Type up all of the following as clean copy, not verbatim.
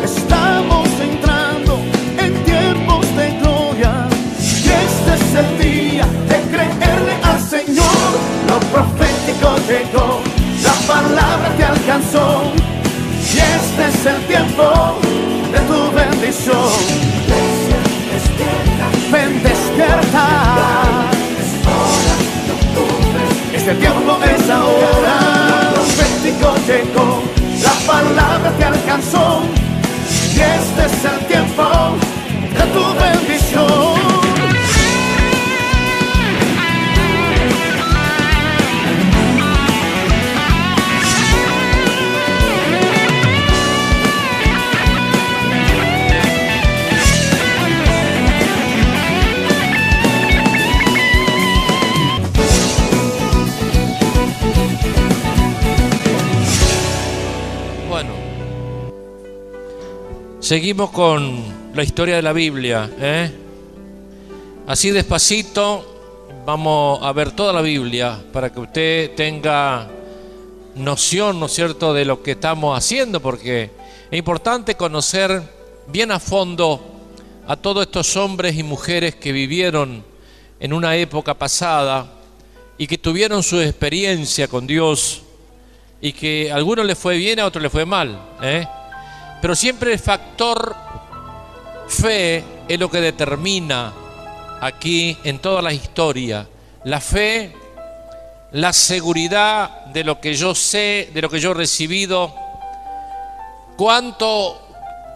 Estamos entrando en tiempos de gloria y este es el día de creerle al Señor. Lo profético llegó, la palabra te alcanzó y este es el tiempo de tu bendición. Ven, despierta. Este tiempo es ahora. Lo profético llegó, la palabra te alcanzó y este es el tiempo de tu bendición. Seguimos con la historia de la Biblia, Así despacito vamos a ver toda la Biblia para que usted tenga noción, ¿no es cierto?, de lo que estamos haciendo, porque es importante conocer bien a fondo a todos estos hombres y mujeres que vivieron en una época pasada y que tuvieron su experiencia con Dios y que a algunos les fue bien, a otros les fue mal, Pero siempre el factor fe es lo que determina aquí en toda la historia. La fe, la seguridad de lo que yo sé, de lo que yo he recibido. ¿Cuánto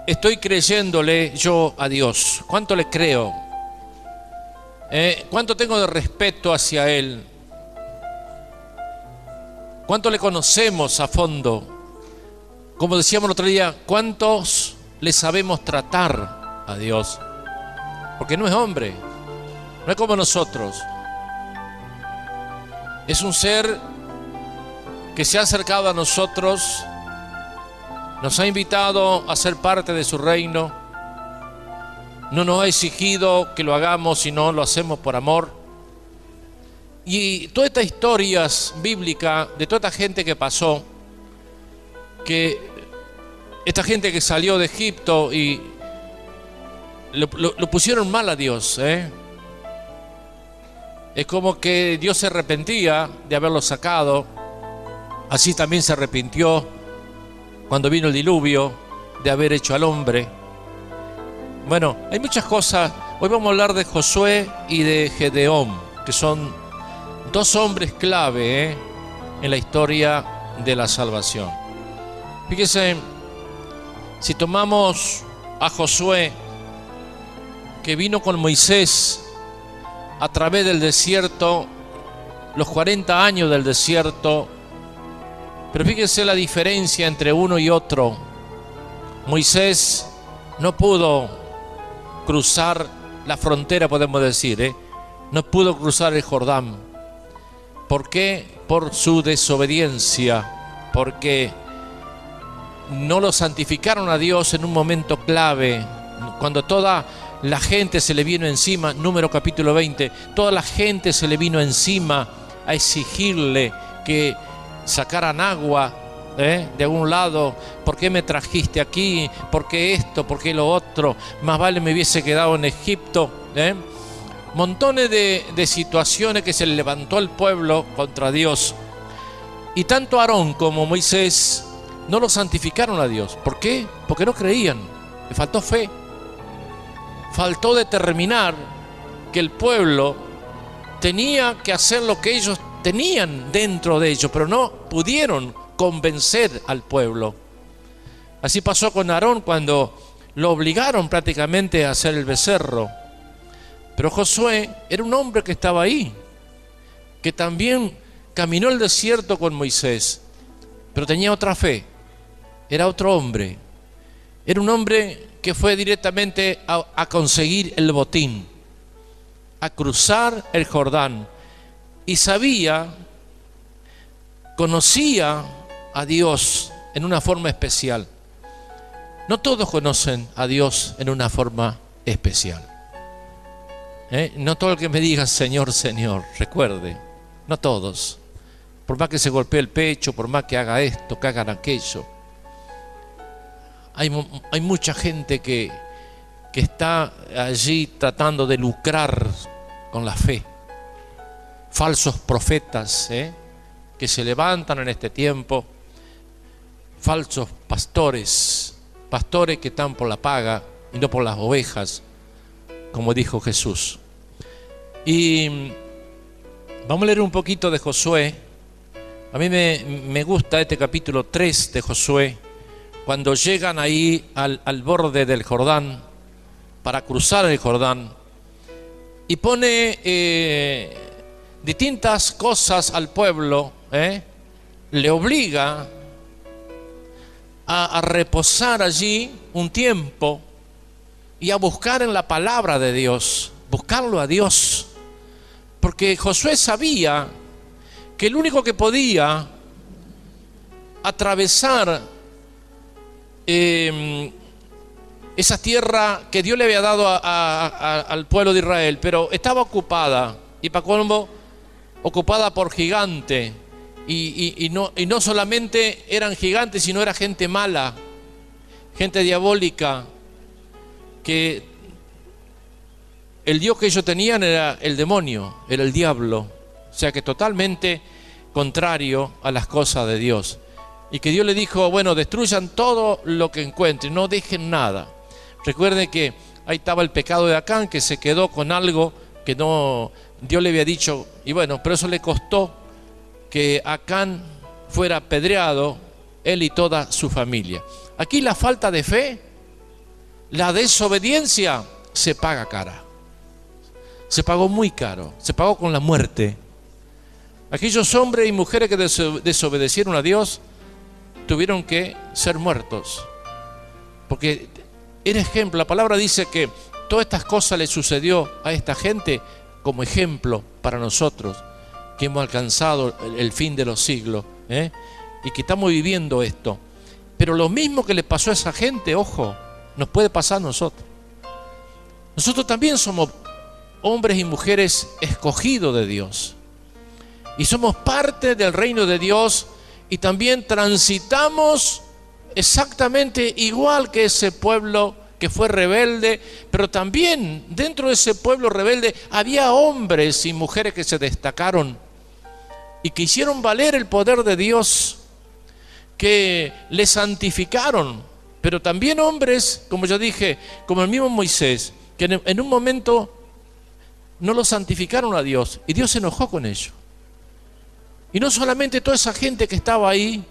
estoy creyéndole yo a Dios? ¿Cuánto le creo? ¿Cuánto tengo de respeto hacia Él? ¿Cuánto le conocemos a fondo? Como decíamos el otro día, ¿cuántos le sabemos tratar a Dios? Porque no es hombre, no es como nosotros. Es un ser que se ha acercado a nosotros, nos ha invitado a ser parte de su reino, no nos ha exigido que lo hagamos, sino lo hacemos por amor. Y todas estas historias bíblicas de toda esta gente que pasó, que esta gente que salió de Egipto y lo pusieron mal a Dios, Es como que Dios se arrepentía de haberlo sacado. Así también se arrepintió cuando vino el diluvio de haber hecho al hombre. Bueno, hay muchas cosas. Hoy vamos a hablar de Josué y de Gedeón, que son dos hombres clave en la historia de la salvación. Fíjese, si tomamos a Josué, que vino con Moisés a través del desierto, los 40 años del desierto, pero fíjese la diferencia entre uno y otro. Moisés no pudo cruzar la frontera, podemos decir, no pudo cruzar el Jordán. ¿Por qué? Por su desobediencia, porque no lo santificaron a Dios en un momento clave, cuando toda la gente se le vino encima. Número capítulo 20, toda la gente se le vino encima a exigirle que sacaran agua de algún lado. ¿Por qué me trajiste aquí? ¿Por qué esto? ¿Por qué lo otro? Más vale me hubiese quedado en Egipto. Montones de situaciones que se le levantó el pueblo contra Dios. Y tanto Aarón como Moisés no lo santificaron a Dios. ¿Por qué? Porque no creían. Le faltó fe. Faltó determinar que el pueblo tenía que hacer lo que ellos tenían dentro de ellos, pero no pudieron convencer al pueblo. Así pasó con Aarón cuando lo obligaron prácticamente a hacer el becerro. Pero Josué era un hombre que estaba ahí, que también caminó el desierto con Moisés, pero tenía otra fe. Era otro hombre. Era un hombre que fue directamente a conseguir el botín, a cruzar el Jordán. Y conocía a Dios en una forma especial. No todos conocen a Dios en una forma especial. No todo el que me diga Señor, Señor, recuerde, no todos. Por más que se golpee el pecho, por más que haga esto, que hagan aquello. Hay mucha gente que está allí tratando de lucrar con la fe. Falsos profetas, que se levantan en este tiempo. Falsos pastores que están por la paga y no por las ovejas, como dijo Jesús. Y vamos a leer un poquito de Josué. A mí me gusta este capítulo 3 de Josué, cuando llegan ahí al borde del Jordán, para cruzar el Jordán, y pone distintas cosas al pueblo, le obliga a reposar allí un tiempo y a buscar en la palabra de Dios, buscarlo a Dios, porque Josué sabía que el único que podía atravesar esa tierra que Dios le había dado al pueblo de Israel, pero estaba ocupada, y para colmo, ocupada por gigantes, y no solamente eran gigantes, sino era gente mala, gente diabólica, que el Dios que ellos tenían era el demonio, era el diablo, o sea que totalmente contrario a las cosas de Dios. Y que Dios le dijo, bueno, destruyan todo lo que encuentren, no dejen nada. Recuerden que ahí estaba el pecado de Acán, que se quedó con algo que no Dios le había dicho, y bueno, pero eso le costó que Acán fuera apedreado, él y toda su familia. Aquí la falta de fe, la desobediencia, se paga cara. Se pagó muy caro, se pagó con la muerte. Aquellos hombres y mujeres que desobedecieron a Dios tuvieron que ser muertos, porque era ejemplo. La palabra dice que todas estas cosas le sucedió a esta gente como ejemplo para nosotros que hemos alcanzado el fin de los siglos, y que estamos viviendo esto. Pero lo mismo que le pasó a esa gente, ojo, nos puede pasar a nosotros. Nosotros también somos hombres y mujeres escogidos de Dios, y somos parte del reino de Dios, y también transitamos exactamente igual que ese pueblo que fue rebelde, pero también dentro de ese pueblo rebelde había hombres y mujeres que se destacaron y que hicieron valer el poder de Dios, que le santificaron, pero también hombres, como yo dije, como el mismo Moisés, que en un momento no lo santificaron a Dios y Dios se enojó con ellos. Y no solamente toda esa gente que estaba ahí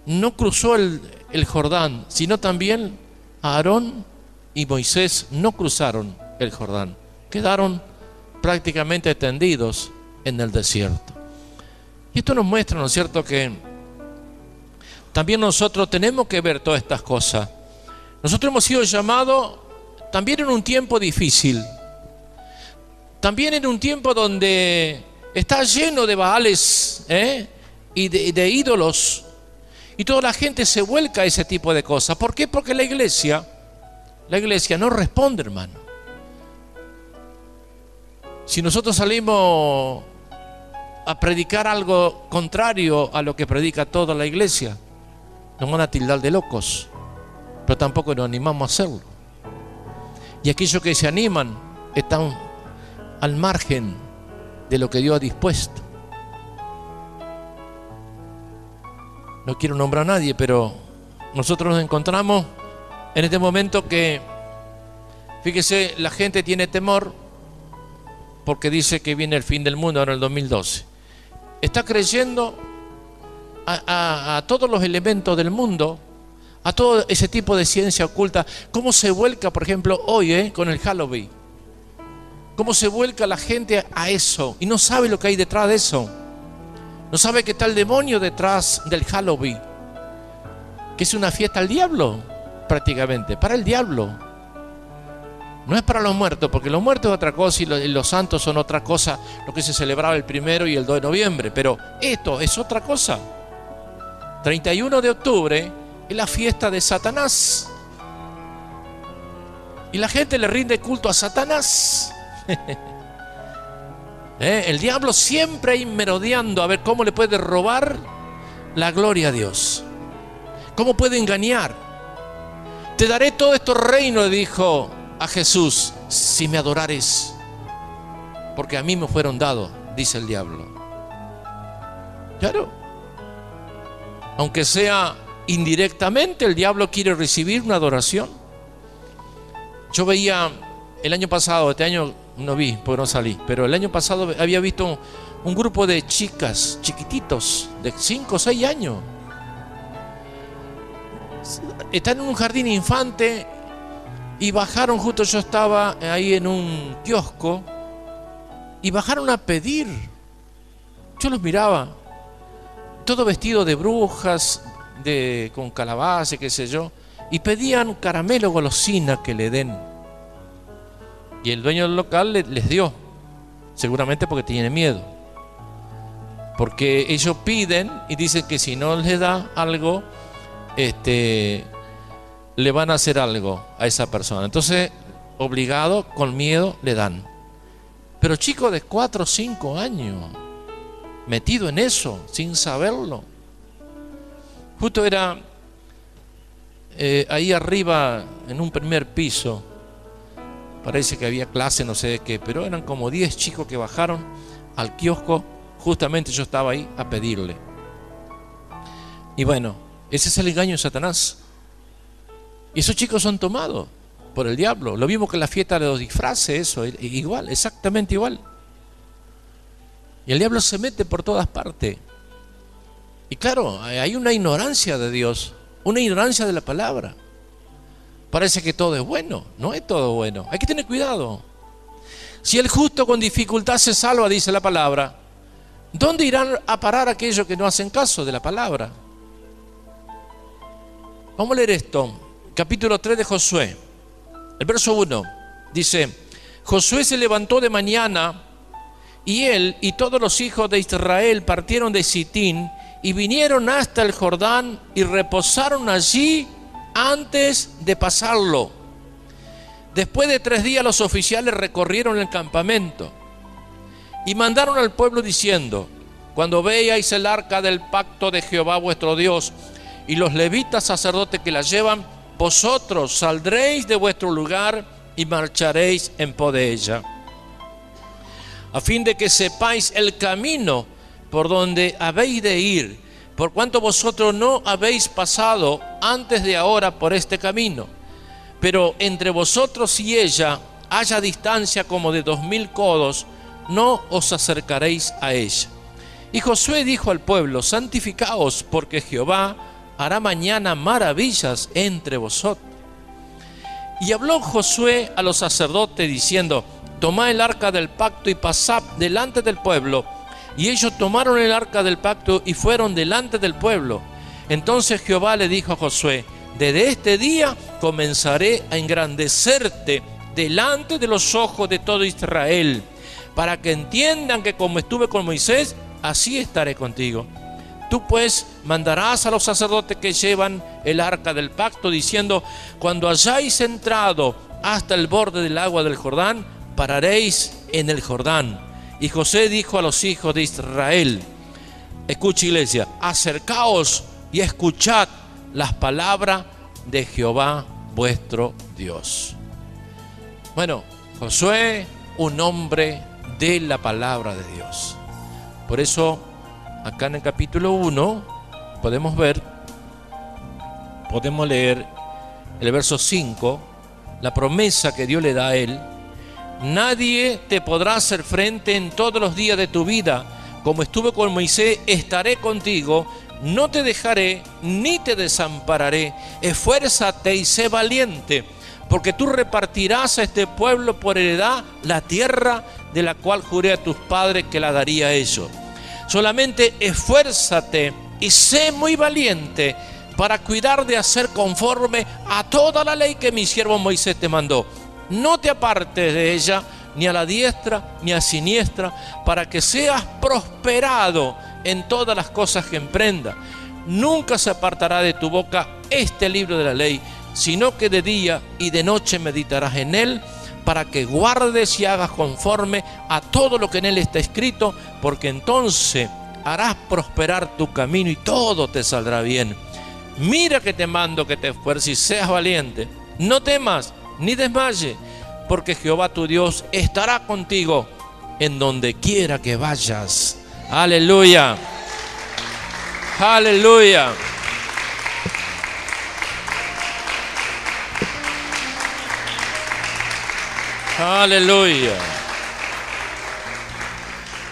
no cruzó el Jordán, sino también Aarón y Moisés no cruzaron el Jordán. Quedaron prácticamente tendidos en el desierto. Y esto nos muestra, ¿no es cierto?, que también nosotros tenemos que ver todas estas cosas. Nosotros hemos sido llamados también en un tiempo difícil, también en un tiempo donde está lleno de baales, y de ídolos, y toda la gente se vuelca a ese tipo de cosas. ¿Por qué? Porque la iglesia no responde, hermano. Si nosotros salimos a predicar algo contrario a lo que predica toda la iglesia, nos van a tildar de locos, pero tampoco nos animamos a hacerlo. Y aquellos que se animan están al margen de lo que Dios ha dispuesto. No quiero nombrar a nadie, pero nosotros nos encontramos en este momento que, fíjese, la gente tiene temor porque dice que viene el fin del mundo ahora en el 2012. Está creyendo a todos los elementos del mundo, a todo ese tipo de ciencia oculta. ¿Cómo se vuelca, por ejemplo, hoy con el Halloween? ¿Cómo se vuelca la gente a eso? Y no sabe lo que hay detrás de eso. No sabe que está el demonio detrás del Halloween, que es una fiesta al diablo, prácticamente, para el diablo. No es para los muertos, porque los muertos es otra cosa y los santos son otra cosa, lo que se celebraba el 1 y el 2 de noviembre. Pero esto es otra cosa. 31 de octubre es la fiesta de Satanás. Y la gente le rinde culto a Satanás. El diablo siempre ahí merodeando a ver cómo le puede robar la gloria a Dios, cómo puede engañar. Te daré todo estos reinos, le dijo a Jesús, si me adorares, porque a mí me fueron dados, dice el diablo. Claro, aunque sea indirectamente, el diablo quiere recibir una adoración. Yo veía el año pasado, este año no vi porque no salí, pero el año pasado había visto un grupo de chicas chiquititos de 5 o 6 años. Están en un jardín infante y bajaron, justo yo estaba ahí en un kiosco, y bajaron a pedir. Yo los miraba, todo vestido de brujas, con calabaza, qué sé yo, y pedían caramelo, golosina que le den. Y el dueño del local les dio, seguramente porque tiene miedo, porque ellos piden y dicen que si no les da algo, le van a hacer algo a esa persona. Entonces, obligado, con miedo, le dan. Pero chicos de 4 o 5 años, metido en eso, sin saberlo. Justo era ahí arriba, en un primer piso, parece que había clase, no sé de qué, pero eran como 10 chicos que bajaron al kiosco. Justamente yo estaba ahí a pedirle. Y bueno, ese es el engaño de Satanás. Y esos chicos son tomados por el diablo. Lo mismo que la fiesta de los disfraces, eso, igual, exactamente igual. Y el diablo se mete por todas partes. Y claro, hay una ignorancia de Dios, una ignorancia de la palabra. Parece que todo es bueno, no es todo bueno. Hay que tener cuidado. Si el justo con dificultad se salva, dice la palabra, ¿dónde irán a parar aquellos que no hacen caso de la palabra? Vamos a leer esto. Capítulo 3 de Josué, el verso 1, dice: Josué se levantó de mañana, y él y todos los hijos de Israel partieron de Sitín y vinieron hasta el Jordán y reposaron allí antes de pasarlo. Después de 3 días los oficiales recorrieron el campamento y mandaron al pueblo diciendo: cuando veáis el arca del pacto de Jehová vuestro Dios y los levitas sacerdotes que la llevan, vosotros saldréis de vuestro lugar y marcharéis en pos de ella, a fin de que sepáis el camino por donde habéis de ir, por cuanto vosotros no habéis pasado antes de ahora por este camino. Pero entre vosotros y ella haya distancia como de 2000 codos, no os acercaréis a ella. Y Josué dijo al pueblo: santificaos, porque Jehová hará mañana maravillas entre vosotros. Y habló Josué a los sacerdotes diciendo: tomad el arca del pacto y pasad delante del pueblo. Y ellos tomaron el arca del pacto y fueron delante del pueblo. Entonces Jehová le dijo a Josué: desde este día comenzaré a engrandecerte delante de los ojos de todo Israel, para que entiendan que como estuve con Moisés, así estaré contigo. Tú pues mandarás a los sacerdotes que llevan el arca del pacto, diciendo: cuando hayáis entrado hasta el borde del agua del Jordán, pararéis en el Jordán. Y Josué dijo a los hijos de Israel: escucha, iglesia, acercaos y escuchad las palabras de Jehová vuestro Dios. Bueno, Josué, un hombre de la palabra de Dios. Por eso, acá en el capítulo 1 podemos leer el verso 5, la promesa que Dios le da a él: nadie te podrá hacer frente en todos los días de tu vida. Como estuve con Moisés, estaré contigo, no te dejaré ni te desampararé. Esfuérzate y sé valiente, porque tú repartirás a este pueblo por heredad la tierra de la cual juré a tus padres que la daría a ellos. Solamente esfuérzate y sé muy valiente para cuidar de hacer conforme a toda la ley que mi siervo Moisés te mandó. No te apartes de ella, ni a la diestra ni a siniestra, para que seas prosperado en todas las cosas que emprendas. Nunca se apartará de tu boca este libro de la ley, sino que de día y de noche meditarás en él, para que guardes y hagas conforme a todo lo que en él está escrito, porque entonces harás prosperar tu camino y todo te saldrá bien. Mira que te mando que te esfuerces y seas valiente. No temas ni desmayes, porque Jehová tu Dios estará contigo en donde quiera que vayas. Aleluya. Aleluya. Aleluya.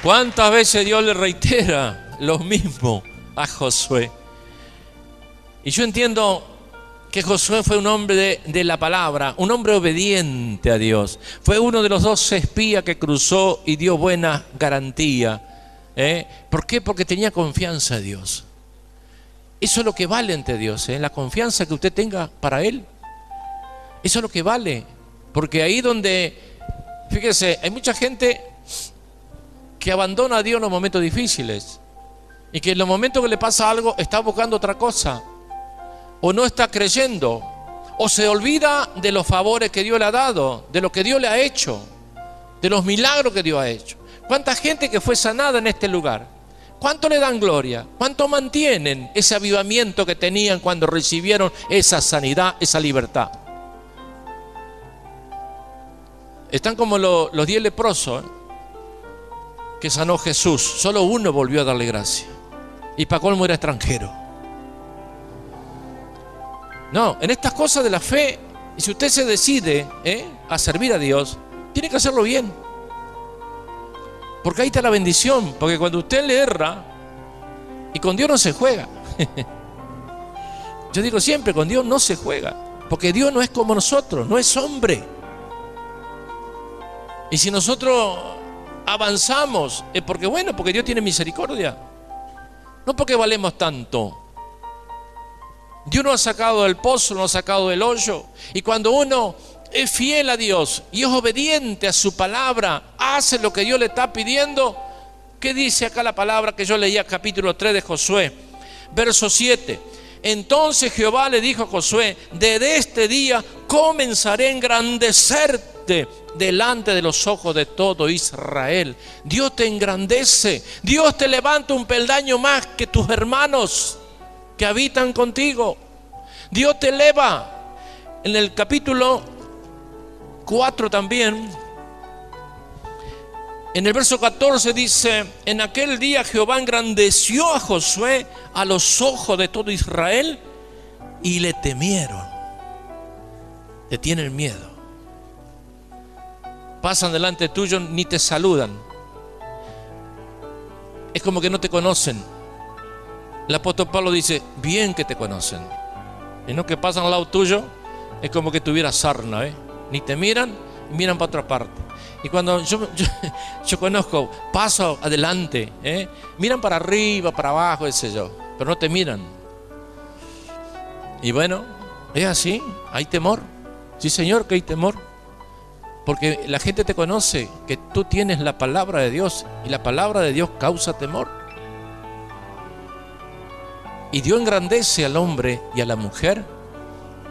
¿Cuántas veces Dios le reitera lo mismo a Josué? Y yo entiendo que Josué fue un hombre de la palabra, un hombre obediente a Dios. Fue uno de los 12 espías que cruzó y dio buena garantía. ¿Por qué? Porque tenía confianza en Dios. Eso es lo que vale ante Dios, la confianza que usted tenga para Él. Eso es lo que vale. Porque ahí donde, fíjese, hay mucha gente que abandona a Dios en los momentos difíciles y que en los momentos que le pasa algo está buscando otra cosa, o no está creyendo, o se olvida de los favores que Dios le ha dado, de lo que Dios le ha hecho, de los milagros que Dios ha hecho. ¿Cuánta gente que fue sanada en este lugar? ¿Cuánto le dan gloria? ¿Cuánto mantienen ese avivamiento que tenían cuando recibieron esa sanidad, esa libertad? Están como los 10 leprosos que sanó Jesús. Solo uno volvió a darle gracia. Y para colmo era extranjero. No, en estas cosas de la fe, si usted se decide a servir a Dios, tiene que hacerlo bien. Porque ahí está la bendición. Porque cuando usted le erra, y con Dios no se juega. Yo digo siempre, con Dios no se juega. Porque Dios no es como nosotros, no es hombre. Y si nosotros avanzamos, es porque Dios tiene misericordia. No porque valemos tanto. Dios nos ha sacado del pozo, nos ha sacado del hoyo. Y cuando uno es fiel a Dios y es obediente a su palabra, hace lo que Dios le está pidiendo. ¿Qué dice acá la palabra que yo leía, capítulo 3 de Josué? Verso 7. Entonces Jehová le dijo a Josué: desde este día comenzaré a engrandecerte delante de los ojos de todo Israel. Dios te engrandece. Dios te levanta un peldaño más que tus hermanos que habitan contigo. Dios te eleva. En el capítulo 4 también, en el verso 14 dice: en aquel día Jehová engrandeció a Josué a los ojos de todo Israel y le temieron. Le tienen miedo. Pasan delante tuyo, ni te saludan. Es como que no te conocen. El apóstol Pablo dice: bien que te conocen. Y no que pasan al lado tuyo, es como que tuvieras sarna, Ni te miran, miran para otra parte. Y cuando yo conozco, paso adelante, miran para arriba, para abajo, ese yo, pero no te miran. Y bueno, es así, hay temor. Sí, Señor, que hay temor. Porque la gente te conoce, que tú tienes la palabra de Dios, y la palabra de Dios causa temor. Y Dios engrandece al hombre y a la mujer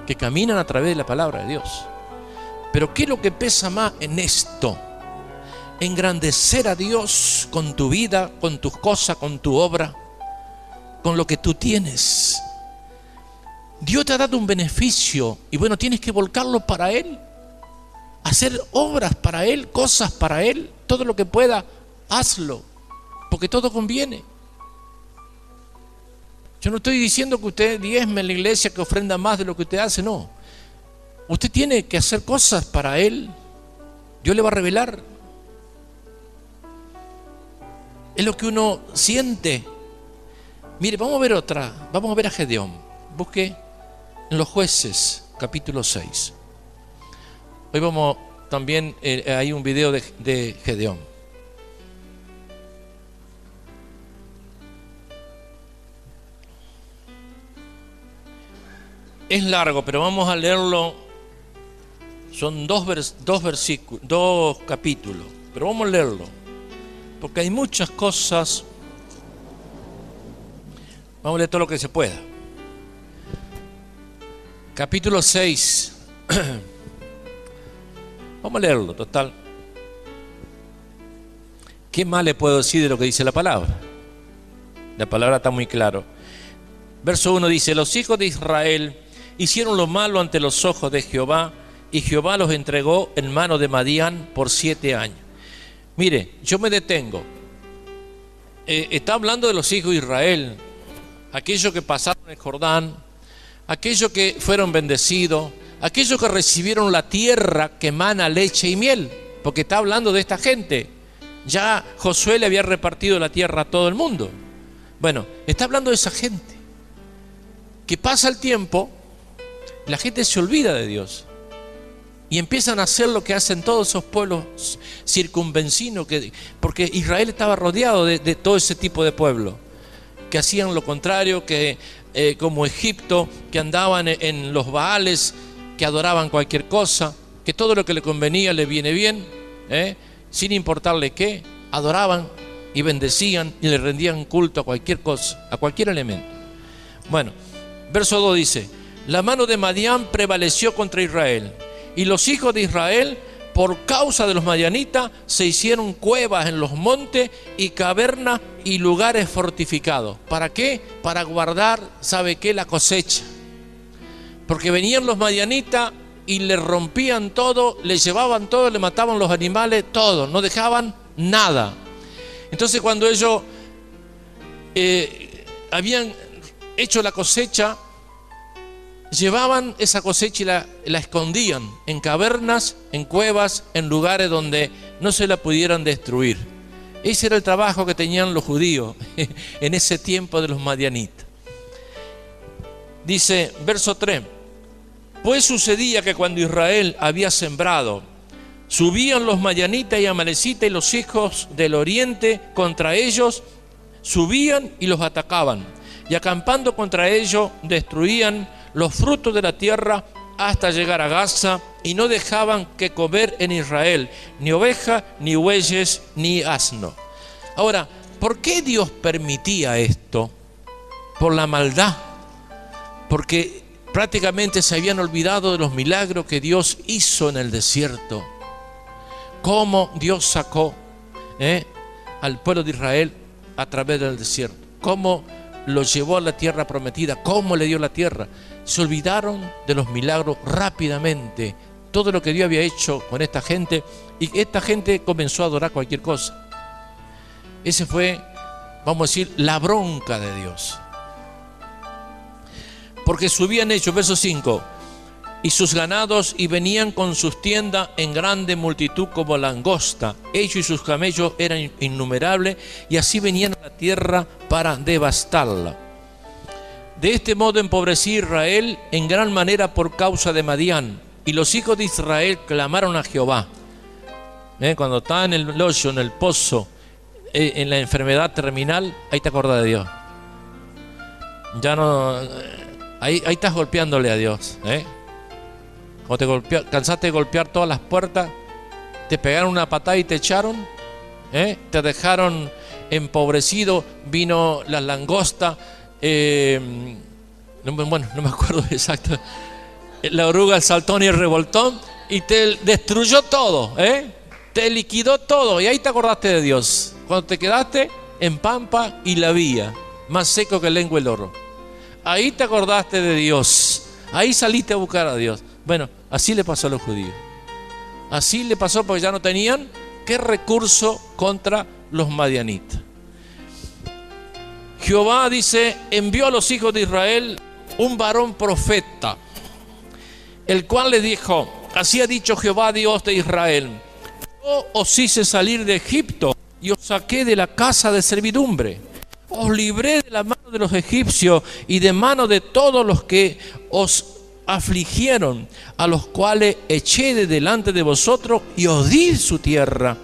que caminan a través de la palabra de Dios. Pero ¿qué es lo que pesa más en esto? Engrandecer a Dios con tu vida, con tus cosas, con tu obra, con lo que tú tienes. Dios te ha dado un beneficio y bueno, tienes que volcarlo para Él. Hacer obras para Él, cosas para Él, todo lo que pueda, hazlo, porque todo conviene. Yo no estoy diciendo que usted diezme en la iglesia, que ofrenda más de lo que usted hace, no. Usted tiene que hacer cosas para Él. Dios le va a revelar. Es lo que uno siente. Mire, vamos a ver otra. Vamos a ver a Gedeón. Busque en los Jueces, capítulo 6. Hoy vamos también, hay un video de Gedeón. Es largo, pero vamos a leerlo. Son dos capítulos, pero vamos a leerlo, porque hay muchas cosas. Vamos a leer todo lo que se pueda. Capítulo 6. Vamos a leerlo, total. ¿Qué más le puedo decir de lo que dice la palabra? La palabra está muy claro. Verso 1 dice: los hijos de Israel hicieron lo malo ante los ojos de Jehová, y Jehová los entregó en mano de Madián por 7 años. Mire, yo me detengo. Está hablando de los hijos de Israel, aquellos que pasaron el Jordán, aquellos que fueron bendecidos, aquellos que recibieron la tierra que emana leche y miel, porque está hablando de esta gente. Ya Josué le había repartido la tierra a todo el mundo. Bueno, está hablando de esa gente, que pasa el tiempo, la gente se olvida de Dios y empiezan a hacer lo que hacen todos esos pueblos circunvecinos, porque Israel estaba rodeado de todo ese tipo de pueblos que hacían lo contrario, que como Egipto, que andaban en los Baales, que adoraban cualquier cosa, que todo lo que le convenía le viene bien, sin importarle qué, adoraban y bendecían y le rendían culto a cualquier cosa, a cualquier elemento. Bueno, verso 2 dice: la mano de Madián prevaleció contra Israel, y los hijos de Israel, por causa de los madianitas, se hicieron cuevas en los montes y cavernas y lugares fortificados. ¿Para qué? Para guardar, ¿sabe qué? La cosecha. Porque venían los madianitas y le rompían todo, le llevaban todo, le mataban los animales, todo, no dejaban nada. Entonces cuando ellos habían hecho la cosecha, llevaban esa cosecha y la escondían en cavernas, en cuevas, en lugares donde no se la pudieran destruir. Ese era el trabajo que tenían los judíos en ese tiempo de los madianitas. Dice, verso 3: pues sucedía que cuando Israel había sembrado, subían los madianitas y amalecitas y los hijos del oriente contra ellos, subían y los atacaban, y acampando contra ellos destruían los frutos de la tierra hasta llegar a Gaza, y no dejaban que comer en Israel ni oveja, ni bueyes, ni asno. Ahora, ¿por qué Dios permitía esto? Por la maldad, porque prácticamente se habían olvidado de los milagros que Dios hizo en el desierto. Cómo Dios sacó al pueblo de Israel a través del desierto, cómo lo llevó a la tierra prometida, cómo le dio la tierra. Se olvidaron de los milagros rápidamente, todo lo que Dios había hecho con esta gente, y esta gente comenzó a adorar cualquier cosa. Ese fue, vamos a decir, la bronca de Dios. Porque subían ellos, verso 5, y sus ganados, y venían con sus tiendas en grande multitud como langosta. Ellos y sus camellos eran innumerables, y así venían a la tierra para devastarla. De este modo empobrecí Israel en gran manera por causa de Madián, y los hijos de Israel clamaron a Jehová. Cuando está en el hoyo, en el pozo, en la enfermedad terminal, ahí te acordás de Dios. Ya no, ahí estás golpeándole a Dios. Cuando cansaste de golpear todas las puertas, te pegaron una patada y te echaron, te dejaron empobrecido, vino la langosta, bueno, no me acuerdo exacto, la oruga, el saltón y el revoltón, y te destruyó todo, te liquidó todo, y ahí te acordaste de Dios, cuando te quedaste en pampa y la vía, más seco que el lengua el oro. Ahí te acordaste de Dios, ahí saliste a buscar a Dios. Bueno, así le pasó a los judíos, así le pasó, porque ya no tenían qué recurso contra los madianitas. Jehová, dice, envió a los hijos de Israel un varón profeta, el cual le dijo: así ha dicho Jehová, Dios de Israel: yo os hice salir de Egipto y os saqué de la casa de servidumbre, os libré de la mano de los egipcios y de mano de todos los que os afligieron, a los cuales eché de delante de vosotros y os di su tierra.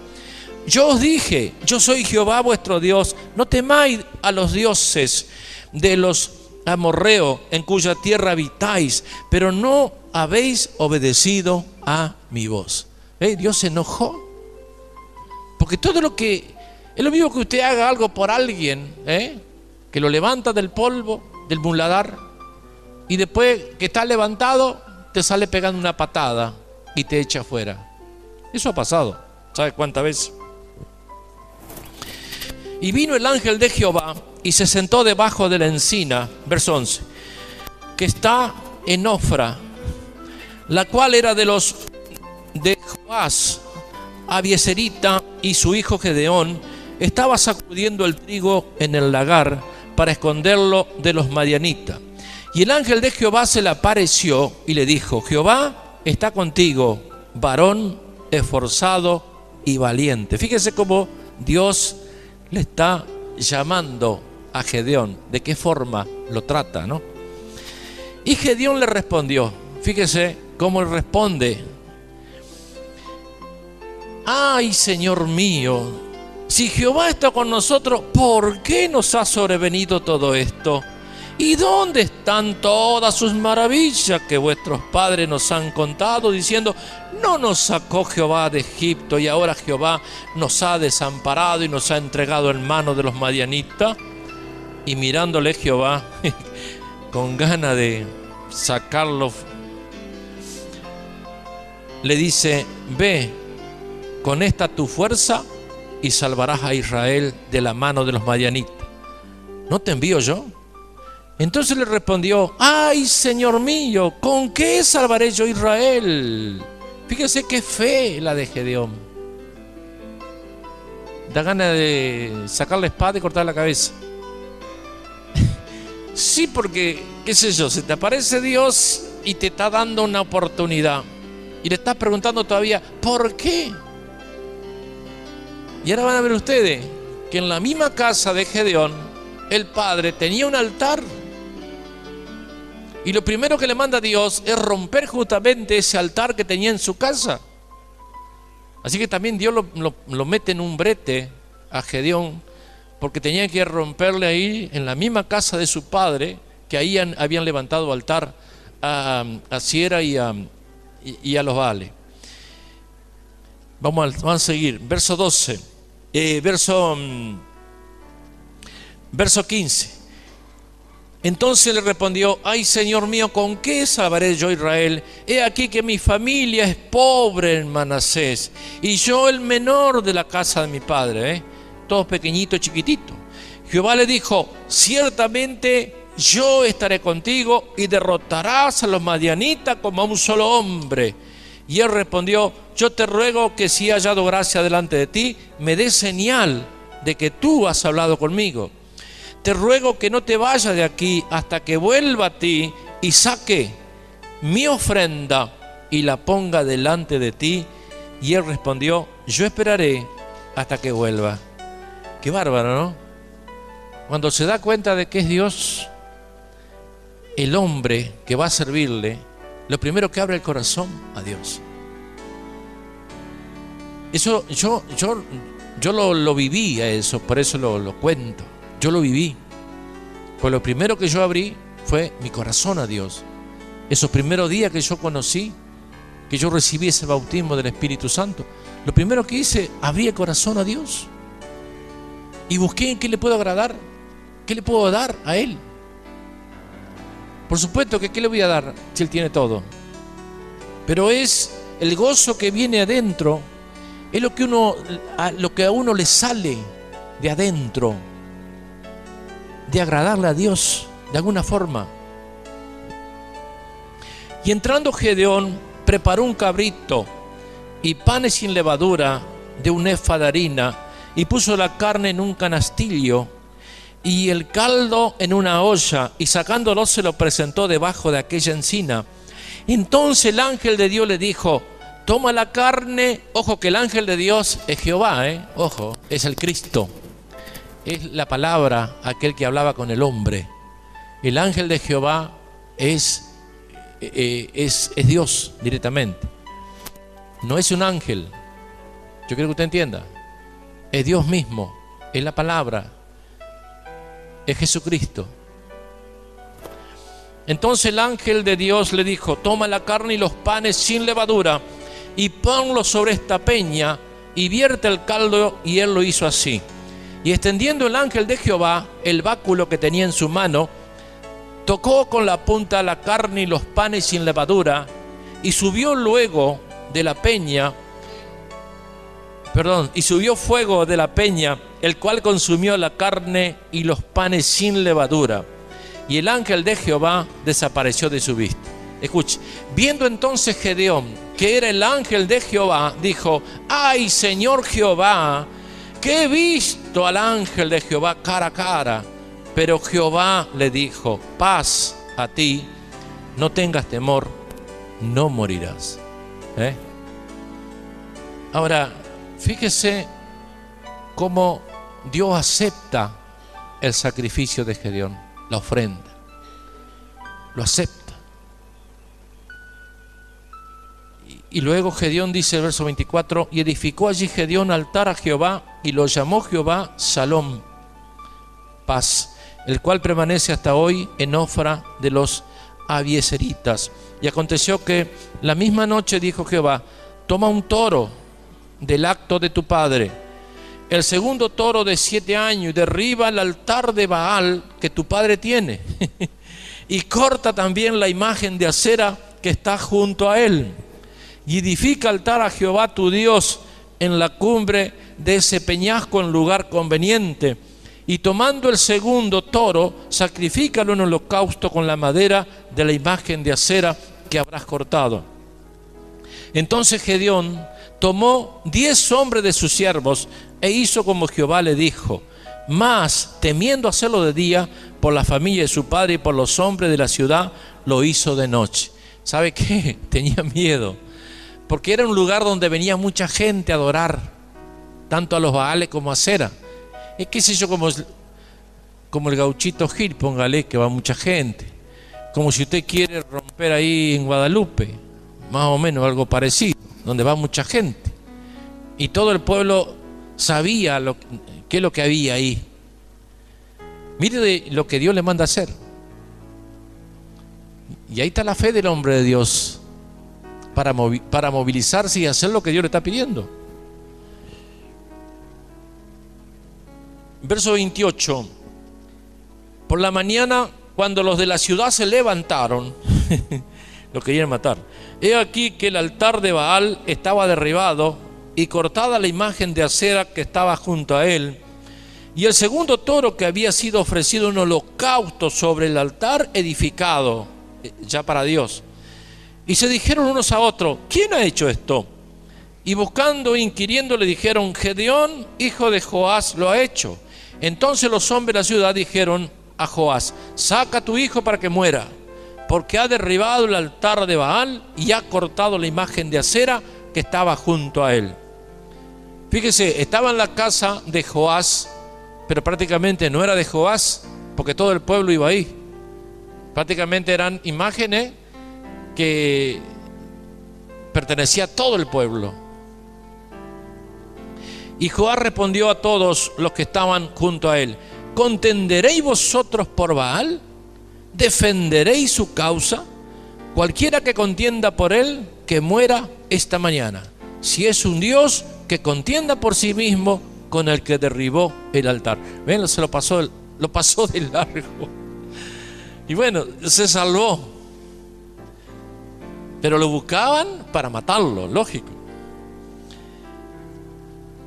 Yo os dije: yo soy Jehová vuestro Dios, no temáis a los dioses de los amorreos en cuya tierra habitáis, pero no habéis obedecido a mi voz. Dios se enojó, porque todo lo que es lo mismo que usted haga algo por alguien, que lo levanta del polvo, del muladar, y después que está levantado te sale pegando una patada y te echa afuera. Eso ha pasado. ¿Sabe cuántas veces? Y vino el ángel de Jehová y se sentó debajo de la encina, verso 11, que está en Ofra, la cual era de los de Joás, Abieserita, y su hijo Gedeón estaba sacudiendo el trigo en el lagar para esconderlo de los madianitas. Y el ángel de Jehová se le apareció y le dijo: Jehová está contigo, varón esforzado y valiente. Fíjese cómo Dios le está llamando a Gedeón, de qué forma lo trata, ¿no? Y Gedeón le respondió, fíjese cómo él responde: ay, Señor mío, si Jehová está con nosotros, ¿por qué nos ha sobrevenido todo esto? ¿Y dónde están todas sus maravillas que vuestros padres nos han contado, diciendo: no nos sacó Jehová de Egipto, y ahora Jehová nos ha desamparado y nos ha entregado en manos de los madianitas? Y mirándole Jehová con ganas de sacarlo, le dice: ve con esta tu fuerza y salvarás a Israel de la mano de los madianitas. ¿No te envío yo? Entonces le respondió: ay, Señor mío, ¿con qué salvaré yo a Israel? Fíjese qué fe la de Gedeón. Da ganas de sacar la espada y cortar la cabeza. Sí, porque, qué sé yo, se te aparece Dios y te está dando una oportunidad. Y le estás preguntando todavía: ¿por qué? Y ahora van a ver ustedes que en la misma casa de Gedeón, el padre tenía un altar. Y lo primero que le manda a Dios es romper justamente ese altar que tenía en su casa. Así que también Dios lo mete en un brete a Gedeón, porque tenía que romperle ahí en la misma casa de su padre, que ahí habían levantado altar a Siera y a los Baales. Vamos a seguir. Verso 12. Verso 15. Entonces le respondió: ay, Señor mío, ¿con qué salvaré yo a Israel? He aquí que mi familia es pobre en Manasés, y yo el menor de la casa de mi padre, todos pequeñitos, chiquititos. Jehová le dijo: ciertamente yo estaré contigo y derrotarás a los madianitas como a un solo hombre. Y él respondió: yo te ruego que si he hallado gracia delante de ti, me des señal de que tú has hablado conmigo. Te ruego que no te vayas de aquí hasta que vuelva a ti y saque mi ofrenda y la ponga delante de ti. Y él respondió: yo esperaré hasta que vuelva. Qué bárbaro, ¿no? Cuando se da cuenta de que es Dios el hombre que va a servirle, lo primero que abre el corazón a Dios. Eso yo lo viví a eso, por eso lo cuento. Yo lo viví. Pues lo primero que yo abrí fue mi corazón a Dios. Esos primeros días que yo conocí, que yo recibí ese bautismo del Espíritu Santo, lo primero que hice, abrí el corazón a Dios. Y busqué en qué le puedo agradar, qué le puedo dar a Él. Por supuesto que qué le voy a dar si Él tiene todo. Pero es el gozo que viene adentro, es lo que a uno le sale de adentro, de agradarle a Dios de alguna forma. Y entrando Gedeón, preparó un cabrito y panes sin levadura de un efa de harina, y puso la carne en un canastillo y el caldo en una olla, y sacándolo se lo presentó debajo de aquella encina. Entonces el ángel de Dios le dijo: toma la carne. Ojo que el ángel de Dios es Jehová, ojo, es el Cristo. Es la palabra, aquel que hablaba con el hombre. El ángel de Jehová es Dios directamente. No es un ángel. Yo quiero que usted entienda. Es Dios mismo. Es la palabra. Es Jesucristo. Entonces el ángel de Dios le dijo: toma la carne y los panes sin levadura y ponlos sobre esta peña y vierte el caldo. Y él lo hizo así. Y extendiendo el ángel de Jehová el báculo que tenía en su mano, tocó con la punta la carne y los panes sin levadura, y subió luego de la peña y subió fuego de la peña, el cual consumió la carne y los panes sin levadura. Y el ángel de Jehová desapareció de su vista. Escuche, viendo entonces Gedeón que era el ángel de Jehová, dijo: ay, Señor Jehová, que he visto al ángel de Jehová cara a cara. Pero Jehová le dijo: paz a ti, no tengas temor, no morirás. Ahora, fíjese cómo Dios acepta el sacrificio de Gedeón, la ofrenda. Lo acepta. Y luego Gedeón dice, el verso 24, y edificó allí Gedeón altar a Jehová, y lo llamó Jehová Salom, paz, el cual permanece hasta hoy en Ofra de los abiezeritas. Y aconteció que la misma noche dijo Jehová: toma un toro del acto de tu padre, el segundo toro de 7 años, y derriba el altar de Baal que tu padre tiene, y corta también la imagen de acera que está junto a él, y edifica altar a Jehová tu Dios en la cumbre de ese peñasco en lugar conveniente. Y tomando el segundo toro, sacrifícalo en holocausto con la madera de la imagen de acera que habrás cortado. Entonces Gedeón tomó 10 hombres de sus siervos e hizo como Jehová le dijo. Mas, temiendo hacerlo de día, por la familia de su padre y por los hombres de la ciudad, lo hizo de noche. ¿Sabe qué? Tenía miedo, porque era un lugar donde venía mucha gente a adorar, tanto a los Baales como a Acera. Es que sé yo, como el Gauchito Gil, póngale, que va mucha gente. Como si usted quiere romper ahí en Guadalupe, más o menos algo parecido, donde va mucha gente. Y todo el pueblo sabía qué es lo que había ahí. Mire lo que Dios le manda hacer. Y ahí está la fe del hombre de Dios, para movilizarse y hacer lo que Dios le está pidiendo. Verso 28. Por la mañana, cuando los de la ciudad se levantaron, lo querían matar. He aquí que el altar de Baal estaba derribado y cortada la imagen de acera que estaba junto a él. Y el segundo toro que había sido ofrecido en holocausto sobre el altar edificado, ya para Dios. Y se dijeron unos a otros: ¿quién ha hecho esto? Y buscando e inquiriendo le dijeron: Gedeón, hijo de Joás, lo ha hecho. Entonces los hombres de la ciudad dijeron a Joás: saca a tu hijo para que muera, porque ha derribado el altar de Baal y ha cortado la imagen de acera que estaba junto a él. Fíjese, estaba en la casa de Joás, pero prácticamente no era de Joás, porque todo el pueblo iba ahí. Prácticamente eran imágenes que pertenecía a todo el pueblo. Y Joás respondió a todos los que estaban junto a él: ¿contenderéis vosotros por Baal? ¿Defenderéis su causa? Cualquiera que contienda por él, que muera esta mañana. Si es un Dios, que contienda por sí mismo con el que derribó el altar. Ven, se lo pasó de largo. Y bueno, se salvó. Pero lo buscaban para matarlo, lógico.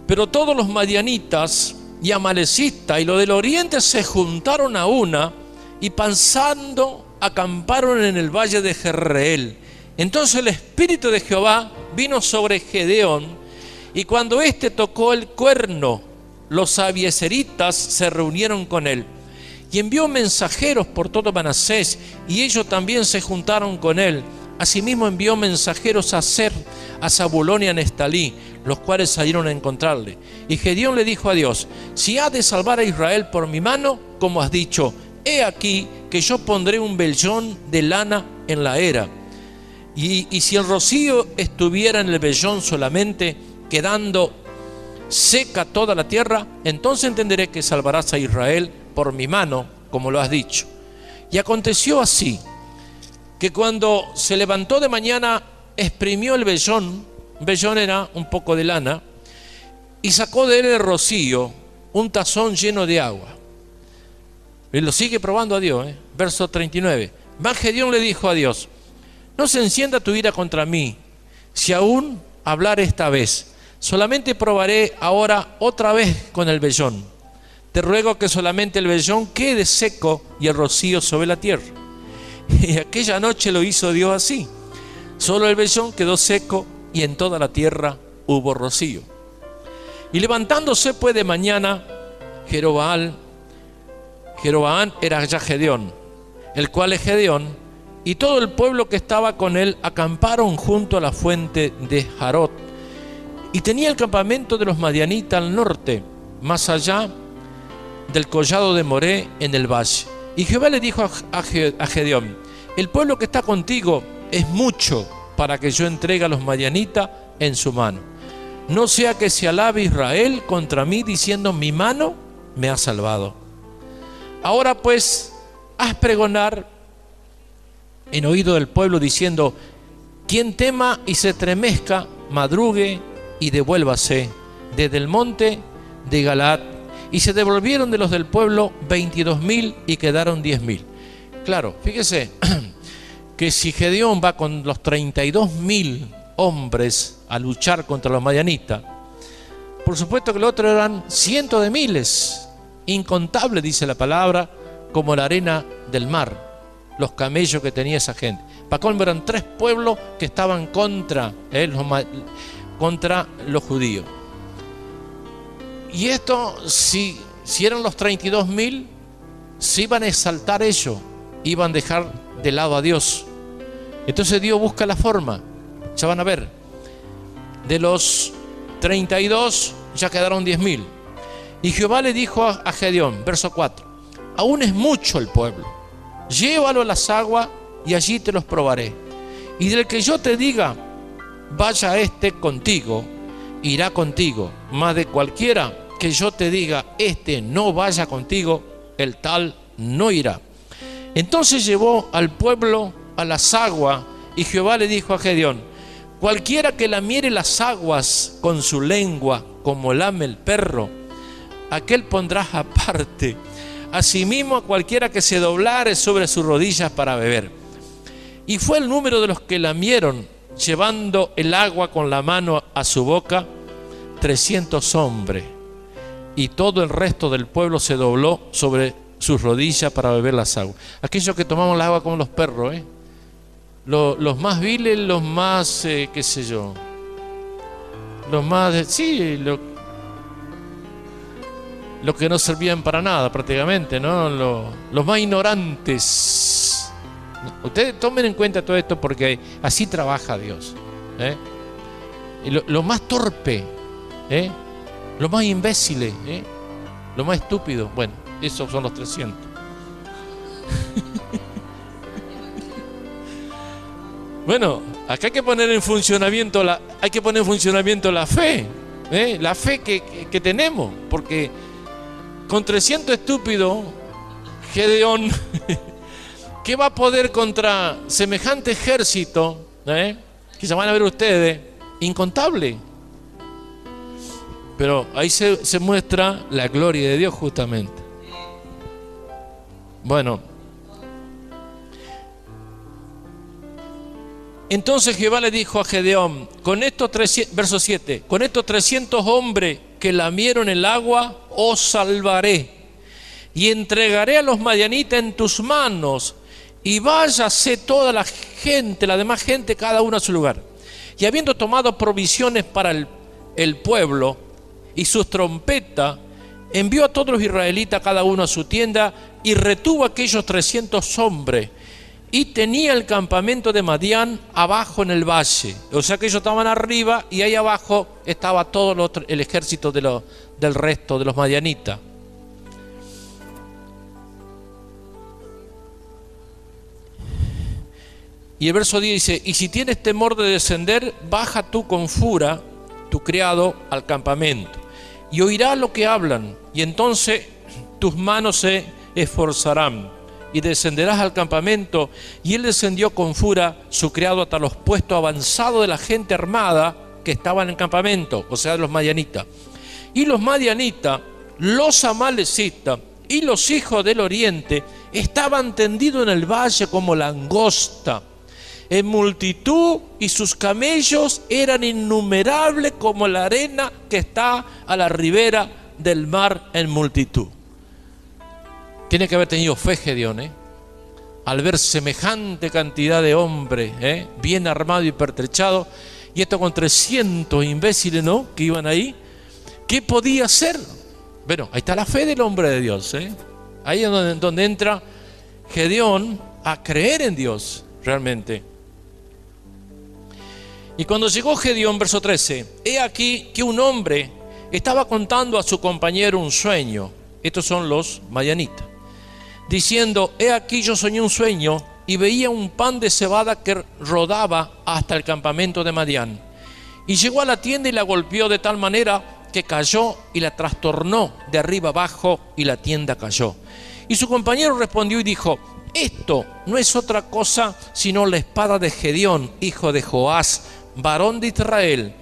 Pero todos los madianitas y amalecitas y los del oriente se juntaron a una, y pasando acamparon en el valle de Jezreel. Entonces el espíritu de Jehová vino sobre Gedeón, y cuando éste tocó el cuerno, los abiezeritas se reunieron con él. Y envió mensajeros por todo Manasés, y ellos también se juntaron con él. Asimismo envió mensajeros a Aser, a Zabulón y a Neftalí, los cuales salieron a encontrarle. Y Gedeón le dijo a Dios: si has de salvar a Israel por mi mano, como has dicho, he aquí que yo pondré un vellón de lana en la era. Y si el rocío estuviera en el vellón solamente, quedando seca toda la tierra, entonces entenderé que salvarás a Israel por mi mano, como lo has dicho. Y aconteció así, que cuando se levantó de mañana, exprimió el vellón era un poco de lana, y sacó de él el rocío, un tazón lleno de agua. Y lo sigue probando a Dios, verso 39. Mas Gedeón le dijo a Dios: no se encienda tu ira contra mí, si aún hablar esta vez. Solamente probaré ahora otra vez con el vellón. Te ruego que solamente el vellón quede seco y el rocío sobre la tierra. Y aquella noche lo hizo Dios así. Solo el vellón quedó seco y en toda la tierra hubo rocío. Y levantándose pues de mañana, Jeroboam era ya Gedeón, el cual es Gedeón, y todo el pueblo que estaba con él acamparon junto a la fuente de Jarot. Y tenía el campamento de los madianitas al norte, más allá del collado de Moré en el valle. Y Jehová le dijo a Gedeón: el pueblo que está contigo es mucho para que yo entregue a los madianitas en su mano. No sea que se alabe Israel contra mí diciendo: mi mano me ha salvado. Ahora pues, haz pregonar en oído del pueblo diciendo: quien tema y se estremezca, madrugue y devuélvase desde el monte de Galaad. Y se devolvieron de los del pueblo 22.000 y quedaron 10.000. Claro, fíjese que si Gedeón va con los 32.000 hombres a luchar contra los madianitas, por supuesto que los otros eran cientos de miles, incontables, dice la palabra, como la arena del mar, los camellos que tenía esa gente. Para colmo eran 3 pueblos que estaban contra los judíos. Y esto, si eran los 32.000, se iban a exaltar ellos, iban a dejar de lado a Dios. Entonces Dios busca la forma. Ya van a ver, de los 32 ya quedaron 10.000. Y Jehová le dijo a Gedeón, verso 4: aún es mucho el pueblo, llévalo a las aguas y allí te los probaré. Y del que yo te diga, vaya este contigo, irá contigo, mas de cualquiera que yo te diga, este no vaya contigo, el tal no irá. Entonces llevó al pueblo a las aguas, y Jehová le dijo a Gedeón: cualquiera que lamiere las aguas con su lengua, como lame el perro, aquel pondrás aparte. Asimismo a cualquiera que se doblare sobre sus rodillas para beber. Y fue el número de los que lamieron, llevando el agua con la mano a su boca, 300 hombres. Y todo el resto del pueblo se dobló sobre sus rodillas para beber las aguas. Aquellos que tomamos el agua como los perros, los más viles, los más, qué sé yo, los más, sí, los que no servían para nada prácticamente, ¿no? Los más ignorantes. Ustedes tomen en cuenta todo esto porque así trabaja Dios. Y lo más torpe, lo más imbéciles, lo más estúpido. Bueno, esos son los 300. Bueno, acá hay que poner en funcionamiento la fe, la fe que tenemos, porque con 300 estúpidos, Gedeón, ¿qué va a poder contra semejante ejército? Que ya van a ver ustedes, incontable. Pero ahí se muestra la gloria de Dios justamente. Bueno, entonces Jehová le dijo a Gedeón: verso 7, con estos 300 hombres que lamieron el agua, os salvaré, y entregaré a los madianitas en tus manos, y váyase toda la gente, la demás gente, cada uno a su lugar. Y habiendo tomado provisiones para el pueblo y sus trompetas, envió a todos los israelitas cada uno a su tienda, y retuvo a aquellos 300 hombres. Y tenía el campamento de Madián abajo en el valle. O sea que ellos estaban arriba y ahí abajo estaba todo el ejército del resto de los madianitas. Y el verso 10 dice: y si tienes temor de descender, baja tú con Fura, tu criado, al campamento, y oirás lo que hablan, y entonces tus manos se esforzarán, y descenderás al campamento. Y él descendió con Fura, su criado, hasta los puestos avanzados de la gente armada que estaba en el campamento, o sea, de los madianitas. Y los madianitas, los amalecitas y los hijos del oriente estaban tendidos en el valle como langosta, en multitud, y sus camellos eran innumerables como la arena que está a la ribera del mar en multitud. Tiene que haber tenido fe Gedeón, al ver semejante cantidad de hombres, bien armado y pertrechado, y esto con 300 imbéciles, ¿no?, que iban ahí. ¿Qué podía hacer? Bueno, ahí está la fe del hombre de Dios, Ahí es donde entra Gedeón a creer en Dios realmente. Y cuando llegó Gedeón, verso 13, he aquí que un hombre estaba contando a su compañero un sueño. Estos son los madianitas, diciendo: he aquí yo soñé un sueño y veía un pan de cebada que rodaba hasta el campamento de Madián. Y llegó a la tienda y la golpeó de tal manera que cayó y la trastornó de arriba abajo, y la tienda cayó. Y su compañero respondió y dijo: esto no es otra cosa sino la espada de Gedeón, hijo de Joás, varón de Israel.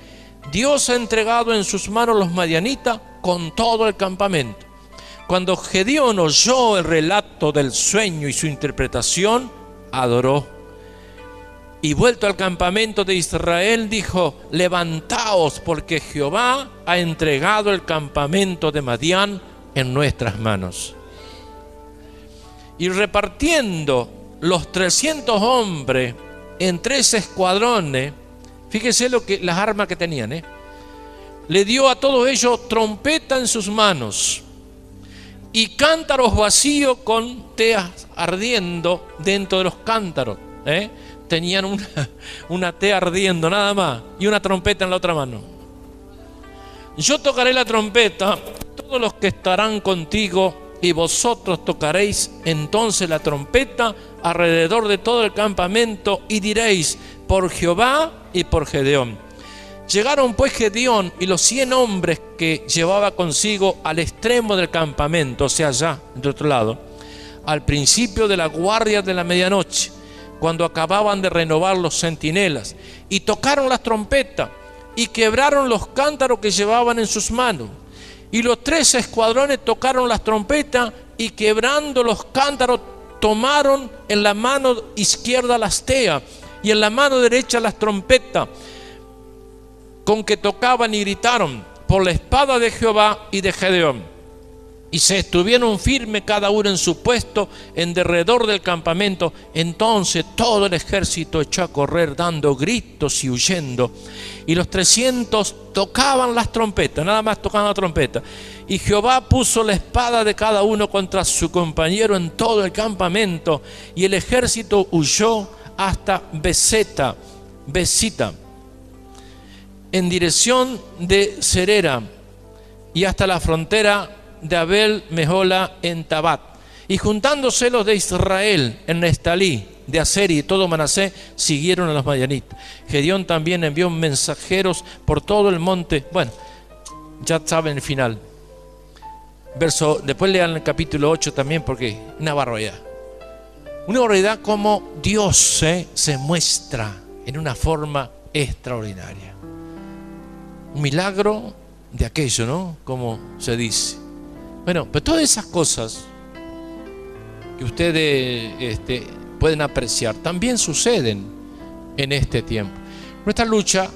Dios ha entregado en sus manos los madianitas con todo el campamento. Cuando Gedeón oyó el relato del sueño y su interpretación, adoró. Y vuelto al campamento de Israel, dijo: levantaos, porque Jehová ha entregado el campamento de Madián en nuestras manos. Y repartiendo los 300 hombres en 3 escuadrones, fíjese las armas que tenían, le dio a todos ellos trompeta en sus manos y cántaros vacíos con teas ardiendo dentro de los cántaros. Tenían una tea ardiendo nada más y una trompeta en la otra mano. Yo tocaré la trompeta, todos los que estarán contigo, y vosotros tocaréis entonces la trompeta alrededor de todo el campamento, y diréis: por Jehová y por Gedeón. Llegaron pues Gedeón y los 100 hombres que llevaba consigo al extremo del campamento, o sea, allá, de otro lado, al principio de la guardia de la medianoche, cuando acababan de renovar los centinelas, y tocaron las trompetas y quebraron los cántaros que llevaban en sus manos. Y los 3 escuadrones tocaron las trompetas y, quebrando los cántaros, tomaron en la mano izquierda las teas y en la mano derecha las trompetas con que tocaban, y gritaron: por la espada de Jehová y de Gedeón. Y se estuvieron firmes cada uno en su puesto en derredor del campamento. Entonces todo el ejército echó a correr dando gritos y huyendo. Y los 300 tocaban las trompetas, nada más tocaban la trompeta. Y Jehová puso la espada de cada uno contra su compañero en todo el campamento. Y el ejército huyó hasta Besita, en dirección de Serera, y hasta la frontera de Abel Mehola en Tabat. Y juntándose los de Israel en Nestalí, de Aser y todo Manasés, siguieron a los madianitas. Gedeón también envió mensajeros por todo el monte. Bueno, ya saben el final. Después lean el capítulo 8 también, porque una barbaridad. Una barbaridad como Dios se muestra en una forma extraordinaria. Un milagro de aquello, ¿no? Como se dice. Bueno, pues todas esas cosas que ustedes pueden apreciar también suceden en este tiempo. Nuestra lucha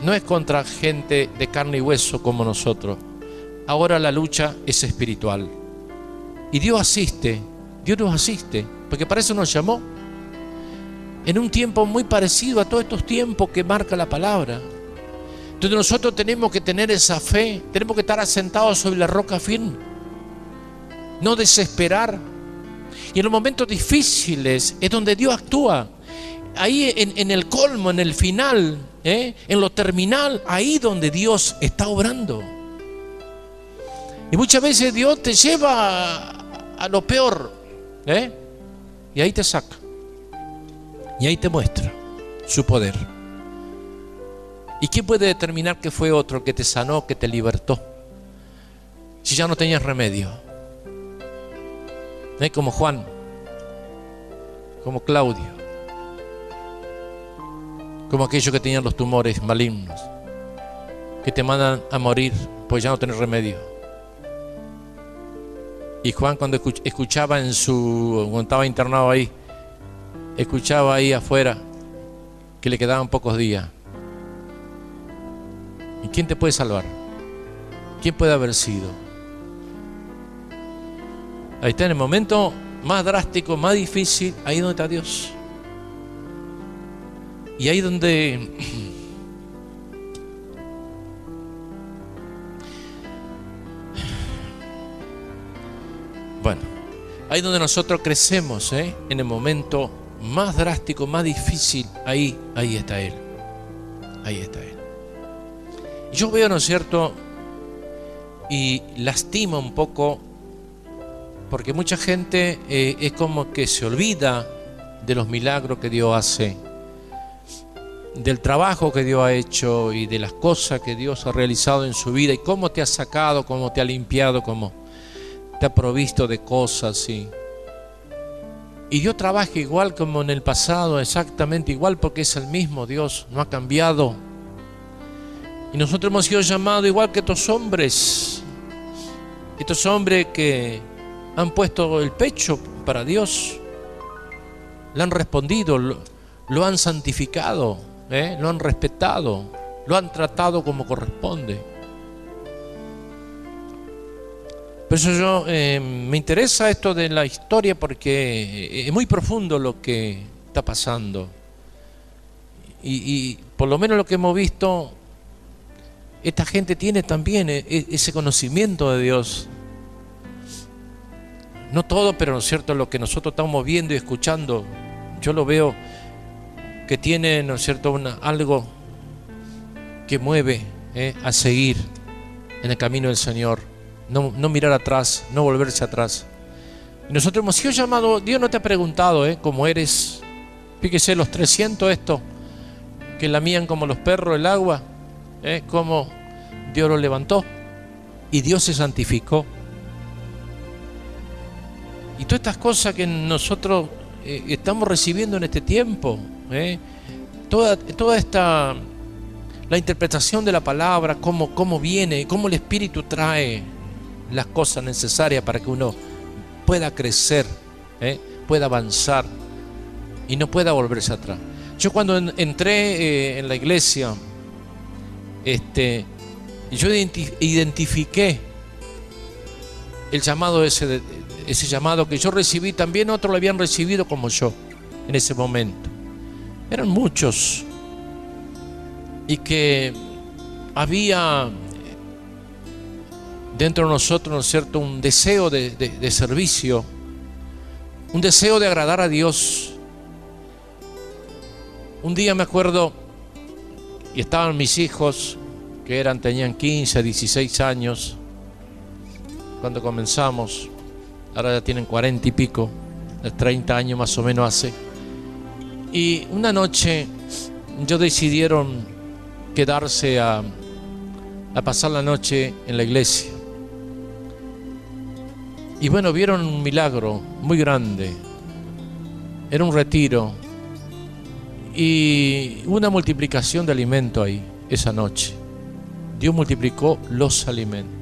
no es contra gente de carne y hueso como nosotros. Ahora la lucha es espiritual. Y Dios nos asiste, porque para eso nos llamó. En un tiempo muy parecido a todos estos tiempos que marca la palabra. Entonces nosotros tenemos que tener esa fe, tenemos que estar asentados sobre la roca firme, no desesperar. Y en los momentos difíciles es donde Dios actúa. Ahí en el colmo, en el final, en lo terminal, ahí donde Dios está obrando. Y muchas veces Dios te lleva a lo peor, y ahí te saca, y ahí te muestra su poder. ¿Y quién puede determinar que fue otro que te sanó, que te libertó, si ya no tenías remedio? Como Juan, como Claudio, como aquellos que tenían los tumores malignos, que te mandan a morir pues ya no tenés remedio. Y Juan, cuando escuchaba cuando estaba internado ahí, escuchaba ahí afuera que le quedaban pocos días. ¿Y quién te puede salvar? ¿Quién puede haber sido? Ahí está, en el momento más drástico, más difícil, ahí donde está Dios. Y ahí donde bueno, ahí donde nosotros crecemos, en el momento más drástico, más difícil, ahí está Él. Ahí está Él. Y yo veo, ¿no es cierto? Y lastima un poco, porque mucha gente es como que se olvida de los milagros que Dios hace, del trabajo que Dios ha hecho y de las cosas que Dios ha realizado en su vida y cómo te ha sacado, cómo te ha limpiado, cómo te ha provisto de cosas. Y Dios trabaja igual como en el pasado, exactamente igual, porque es el mismo Dios, no ha cambiado. Y nosotros hemos sido llamados igual que estos hombres que han puesto el pecho para Dios, le han respondido, lo han santificado, lo han respetado, lo han tratado como corresponde. Por eso yo me interesa esto de la historia, porque es muy profundo lo que está pasando. Y por lo menos lo que hemos visto, esta gente tiene también ese conocimiento de Dios. No todo, pero ¿no es cierto? Lo que nosotros estamos viendo y escuchando, yo lo veo que tiene, ¿no es cierto?, algo que mueve a seguir en el camino del Señor. No mirar atrás, no volverse atrás. Y nosotros hemos sido llamados. Dios no te ha preguntado cómo eres. Fíjese los 300 estos que lamían como los perros el agua, cómo Dios los levantó y Dios se santificó. Y todas estas cosas que nosotros estamos recibiendo en este tiempo, toda esta, la interpretación de la palabra, cómo viene, cómo el Espíritu trae las cosas necesarias para que uno pueda crecer, pueda avanzar y no pueda volverse atrás. Yo cuando entré en la iglesia, yo identifiqué el llamado ese llamado que yo recibí, también otros lo habían recibido como yo en ese momento. Eran muchos, y que había dentro de nosotros, ¿no es cierto?, un deseo de servicio, un deseo de agradar a Dios. Un día me acuerdo, y estaban mis hijos, que tenían 15, 16 años, cuando comenzamos. Ahora ya tienen 40 y pico, 30 años más o menos hace. Y una noche ellos decidieron quedarse a pasar la noche en la iglesia. Y bueno, vieron un milagro muy grande. Era un retiro y una multiplicación de alimento ahí esa noche. Dios multiplicó los alimentos.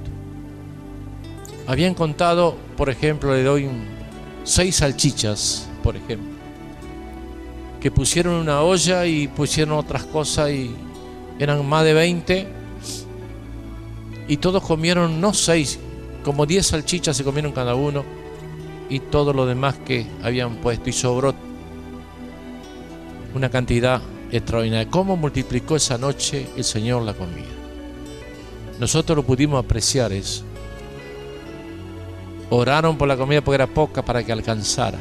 Habían contado, por ejemplo, le doy 6 salchichas, por ejemplo, que pusieron una olla y pusieron otras cosas, y eran más de 20, y todos comieron, no 6, como 10 salchichas se comieron cada uno, y todo lo demás que habían puesto, y sobró una cantidad extraordinaria. ¿Cómo multiplicó esa noche el Señor la comida? Nosotros lo pudimos apreciar eso. Oraron por la comida porque era poca para que alcanzara,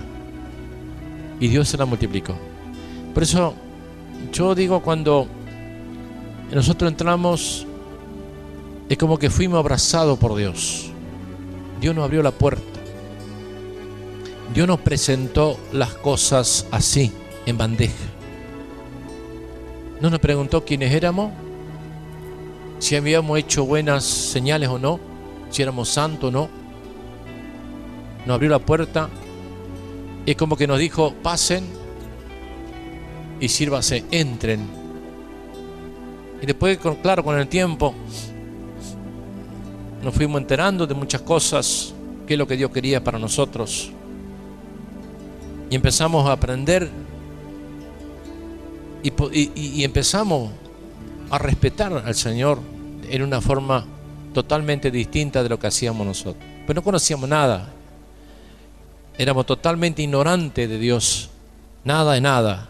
y Dios se la multiplicó. Por eso yo digo, cuando nosotros entramos, es como que fuimos abrazados por Dios. Dios nos abrió la puerta. Dios nos presentó las cosas así, en bandeja. No nos preguntó quiénes éramos, si habíamos hecho buenas señales o no, si éramos santos o no. Nos abrió la puerta. Es como que nos dijo: pasen y sírvase, entren. Y después, claro, con el tiempo nos fuimos enterando de muchas cosas, qué es lo que Dios quería para nosotros, y empezamos a aprender y empezamos a respetar al Señor en una forma totalmente distinta de lo que hacíamos nosotros. Pero no conocíamos nada. Éramos totalmente ignorantes de Dios. Nada de nada.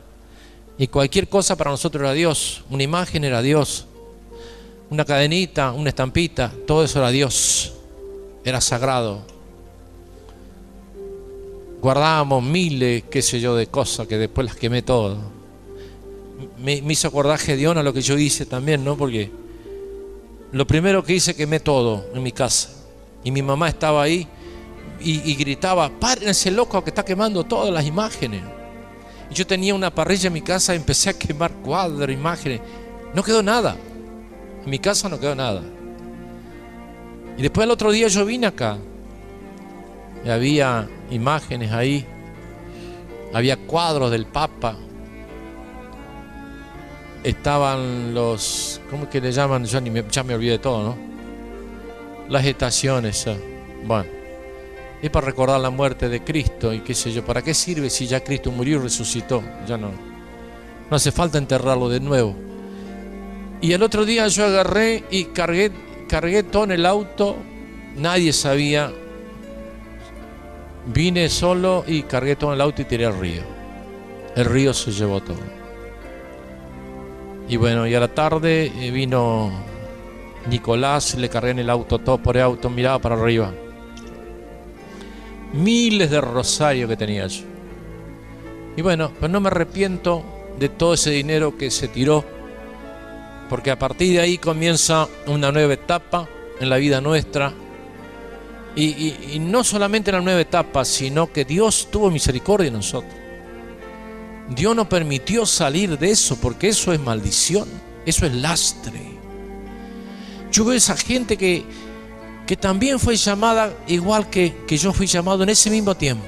Y cualquier cosa para nosotros era Dios. Una imagen era Dios. Una cadenita, una estampita, todo eso era Dios. Era sagrado. Guardábamos miles, qué sé yo, de cosas que después las quemé todas. Me hizo acordar Gedeón a lo que yo hice también, ¿no? Porque lo primero que hice, quemé todo en mi casa. Y mi mamá estaba ahí y gritaba: párense, loco, que está quemando todas las imágenes. Y yo tenía una parrilla en mi casa y empecé a quemar cuadros, imágenes. No quedó nada. En mi casa no quedó nada. Y después el otro día yo vine acá. Y había imágenes ahí. Había cuadros del Papa. Estaban los... ¿Cómo que le llaman? Ya me olvidé de todo, ¿no? Las estaciones. Bueno. Es para recordar la muerte de Cristo y qué sé yo. ¿Para qué sirve si ya Cristo murió y resucitó? Ya no hace falta enterrarlo de nuevo. Y el otro día yo agarré y cargué todo en el auto. Nadie sabía. Vine solo y cargué todo en el auto y tiré al río. El río se llevó todo. Y bueno, y a la tarde vino Nicolás, le cargué en el auto todo por el auto, miraba para arriba. Miles de rosarios que tenía yo. Y bueno, pues no me arrepiento de todo ese dinero que se tiró, porque a partir de ahí comienza una nueva etapa en la vida nuestra. Y no solamente la nueva etapa, sino que Dios tuvo misericordia de nosotros. Dios nos permitió salir de eso, porque eso es maldición, eso es lastre. Yo veo esa gente que también fue llamada igual que yo fui llamado en ese mismo tiempo.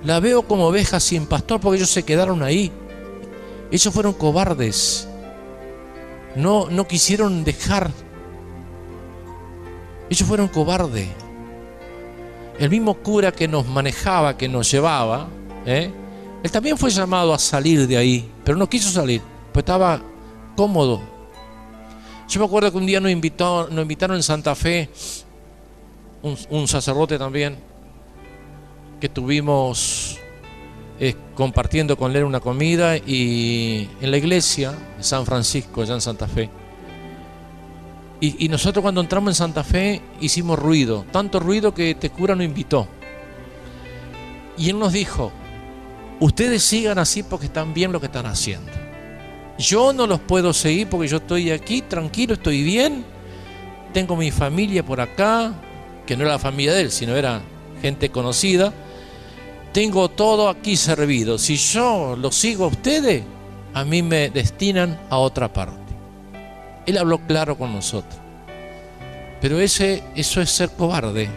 La veo como ovejas sin pastor, porque ellos se quedaron ahí. Ellos fueron cobardes. No quisieron dejar. Ellos fueron cobardes. El mismo cura que nos manejaba, que nos llevaba, él también fue llamado a salir de ahí, pero no quiso salir, pues estaba cómodo. Yo me acuerdo que un día nos invitaron en Santa Fe, un sacerdote también, que estuvimos compartiendo con él una comida, y en la iglesia de San Francisco, allá en Santa Fe. Y nosotros cuando entramos en Santa Fe hicimos ruido, tanto ruido que este cura nos invitó. Y él nos dijo: ustedes sigan así porque están bien lo que están haciendo. Yo no los puedo seguir porque yo estoy aquí tranquilo, estoy bien. Tengo mi familia por acá, que no era la familia de él, sino era gente conocida. Tengo todo aquí servido. Si yo los sigo a ustedes, a mí me destinan a otra parte. Él habló claro con nosotros. Pero eso es ser cobarde,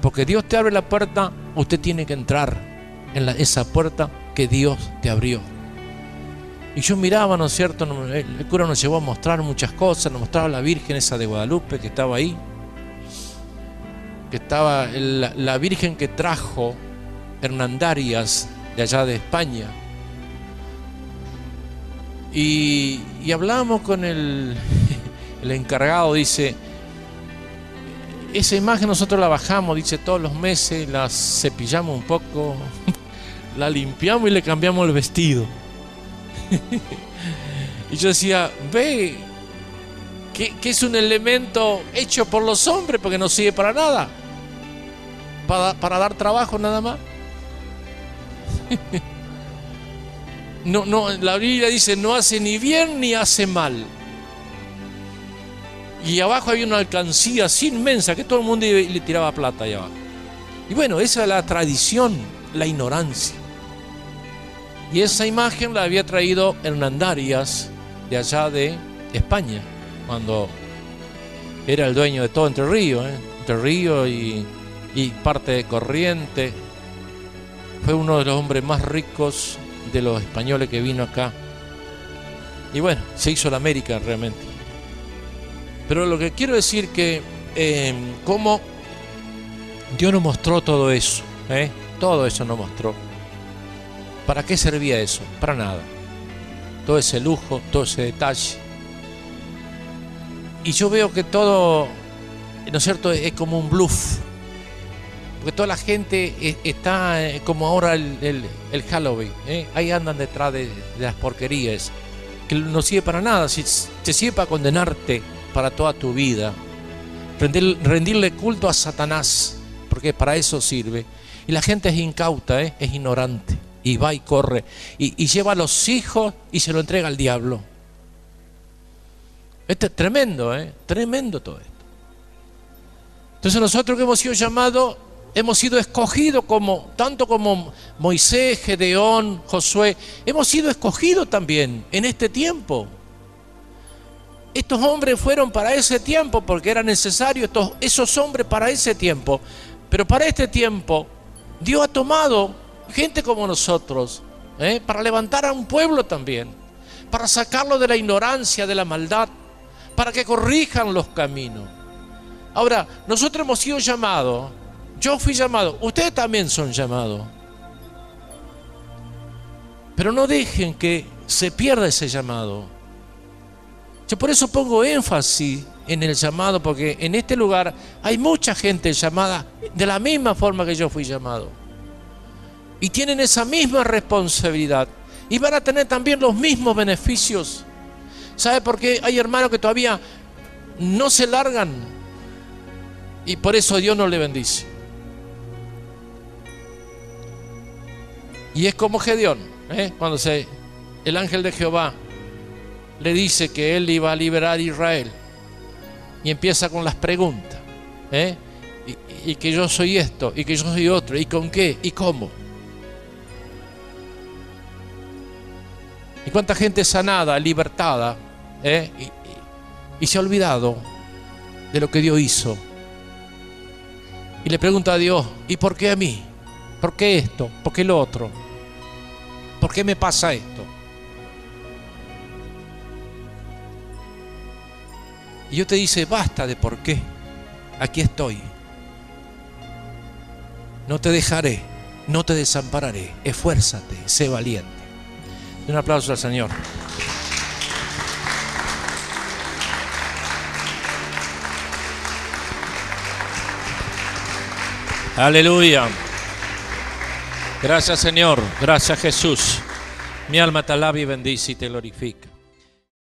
porque Dios te abre la puerta, usted tiene que entrar en esa puerta que Dios te abrió. Y yo miraba, ¿no es cierto? El cura nos llevó a mostrar muchas cosas, nos mostraba la Virgen esa de Guadalupe que estaba ahí, que estaba la Virgen que trajo Hernandarias de allá de España. Y hablamos con el encargado, dice: esa imagen nosotros la bajamos, dice, todos los meses, la cepillamos un poco, la limpiamos y le cambiamos el vestido. Y yo decía: ve, que es un elemento hecho por los hombres, porque no sirve para nada, para dar trabajo nada más. No, la Biblia dice: no hace ni bien ni hace mal. Y abajo había una alcancía así inmensa que todo el mundo le tiraba plata ahí abajo. Y bueno, esa es la tradición, la ignorancia. Y esa imagen la había traído Hernandarias de allá de España, cuando era el dueño de todo Entre Ríos, Entre Ríos y parte de Corrientes. Fue uno de los hombres más ricos de los españoles que vino acá. Y bueno, se hizo la América realmente. Pero lo que quiero decir que cómo Dios nos mostró todo eso, todo eso nos mostró. ¿Para qué servía eso? Para nada. todo ese lujo, todo ese detalle. Y yo veo que todo, ¿no es cierto?, es como un bluff. Porque toda la gente está como ahora el Halloween, ¿eh? Ahí andan detrás de las porquerías, que no sirve para nada, si te sirve para condenarte para toda tu vida. Rendirle culto a Satanás, porque para eso sirve. Y la gente es incauta, es ignorante, y va y corre, y lleva a los hijos y se lo entrega al diablo. Esto es tremendo, tremendo todo esto. Entonces nosotros que hemos sido llamados, hemos sido escogidos tanto como Moisés, Gedeón, Josué, hemos sido escogidos también en este tiempo. Estos hombres fueron para ese tiempo porque era necesario esos hombres para ese tiempo. Pero para este tiempo Dios ha tomado gente como nosotros, para levantar a un pueblo también, para sacarlo de la ignorancia, de la maldad, para que corrijan los caminos. Ahora, nosotros hemos sido llamados, yo fui llamado, ustedes también son llamados. Pero no dejen que se pierda ese llamado. Yo por eso pongo énfasis en el llamado, porque en este lugar hay mucha gente llamada de la misma forma que yo fui llamado. Y tienen esa misma responsabilidad. Y van a tener también los mismos beneficios. ¿Sabe por qué? Hay hermanos que todavía no se largan. Y por eso Dios no le bendice. Y es como Gedeón, cuando el ángel de Jehová le dice que él iba a liberar a Israel. Y empieza con las preguntas. Y que yo soy esto, y que yo soy otro, y con qué, y cómo. Y cuánta gente sanada, libertada, y se ha olvidado de lo que Dios hizo. Y le pregunta a Dios, ¿y por qué a mí? ¿Por qué esto? ¿Por qué lo otro? ¿Por qué me pasa esto? Y Dios te dice, basta de por qué. Aquí estoy. No te dejaré, no te desampararé. Esfuérzate, sé valiente. Un aplauso al Señor. Aleluya. Gracias, Señor. Gracias, Jesús. Mi alma te alaba y bendice y te glorifica.